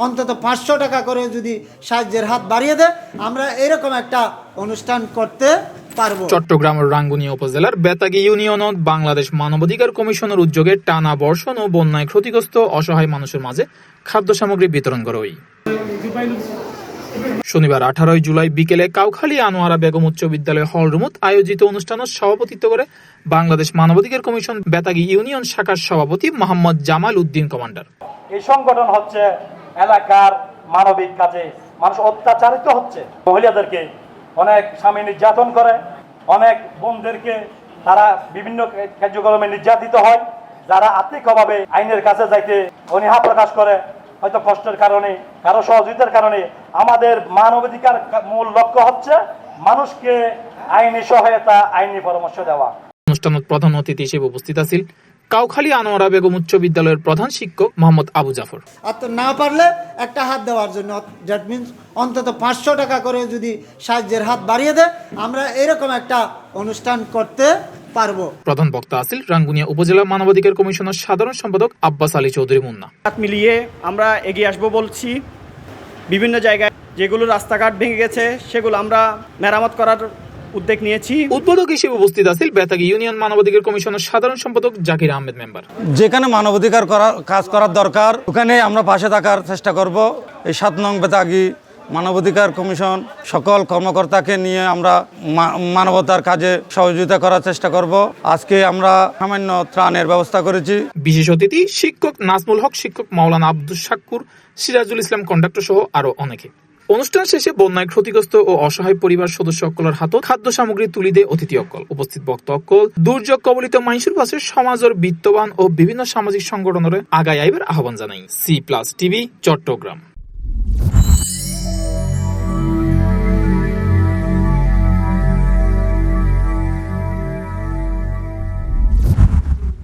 অন্তত 500 টাকা করে যদি সাহায্যের হাত বাড়িয়ে দেয়, আমরা এরকম একটা অনুষ্ঠান করতে পারবো। চট্টগ্রামের রাঙ্গুনিয়া উপজেলার বেতাগী ইউনিয়নত বাংলাদেশ মানবাধিকার কমিশনের উদ্যোগে টানা বর্ষণ ও বন্যায় ক্ষতিগ্রস্ত অসহায় মানুষের মাঝে খাদ্য সামগ্রী বিতরণ করা হয়। শনিবার 18 জুলাই বিকেলে কাউখালী আনোয়ারা বেগম উচ্চ বিদ্যালয় হলরুমত আয়োজিত অনুষ্ঠানত সভাপতিত্ব করে বাংলাদেশ মানবাধিকার কমিশন বেতাগী ইউনিয়ন শাখার সভাপতি মোহাম্মদ জামাল উদ্দিন কমান্ডার। এই সংগঠন হচ্ছে এলাকার মানবিক কাজে মানুষ অত্যাচারিত হচ্ছে, মহিলাদেরকে অনেক স্বামী নির্যাতন করে, অনেক বোনদেরকে তারা বিভিন্ন কার্যক্রমে নির্যাতিত হয়, যারা আর্থিকভাবে আইনের কাছে যাইতে অনীহা প্রকাশ করে, হয়তো কষ্টের কারণে, কারো সহযোগিতার কারণে। আমাদের মানবাধিকার মূল লক্ষ্য হচ্ছে মানুষকে আইনি সহায়তা, আইনি পরামর্শ দেওয়া। অনুষ্ঠানত প্রধান অতিথি হিসেবে উপস্থিত আছেন কাউখালী আনোয়ারা বেগম উচ্চ বিদ্যালয়ের প্রধান শিক্ষক মোহাম্মদ আবু জাফর। আর তো না পারলে একটা হাত দেওয়ার জন্য, দ্যাট মিনস অন্তত 500 টাকা করে যদি সাহায্যের হাত বাড়িয়ে দেয়, আমরা এরকম একটা অনুষ্ঠান করতে পারবো। প্রধান বক্তা আছেন রাঙ্গুনিয়া উপজেলা মানবাধিকার কমিশনের সাধারণ সম্পাদক আব্বাস আলী চৌধুরী মুন্না। হাত মিলিয়ে আমরা এগিয়ে আসবো বলছি। বিভিন্ন জায়গায় যেগুলো রাস্তাঘাট ভেঙে গেছে সেগুলো আমরা মেরামত করার উদ্যোগ নিয়েছি। উদ্বোধক হিসেবে উপস্থিত আছেন বেতাগী ইউনিয়ন মানবাধিকার কমিশনের সাধারণ সম্পাদক জাকির আহমেদ মেম্বার। যেখানে মানবাধিকার কাজ করার দরকার ওখানে আমরা পাশে থাকার চেষ্টা করব। এই 7 নং বেতাগী মানবাধিকার কমিশন সকল কর্মকর্তাকে নিয়ে আমরা মানবতার কাজে সহযোগিতা করার চেষ্টা করব। আজকে আমরা সামান্য ত্রাণের ব্যবস্থা করেছি। বিশেষ অতিথি শিক্ষক নাজমুল হক, শিক্ষক মাওলানা আব্দুল শাক্কুর, সিরাজুল ইসলাম কন্ডাক্টর সহ আরো অনেকে। অনুষ্ঠান শেষে বন্যায় ক্ষতিগ্রস্ত ও অসহায় পরিবার সদস্য অক্কলের হাতত খাদ্য সামগ্রী তুলি দেয় অতিথি অক্কল। উপস্থিত বক্তা অক্কল দুর্যোগ কবলিত মাইশুর পাশে সমাজের বিত্তবান ও বিভিন্ন সামাজিক সংগঠনের আগায় আইবার আহ্বান জানাই। C+ TV, Chittagong.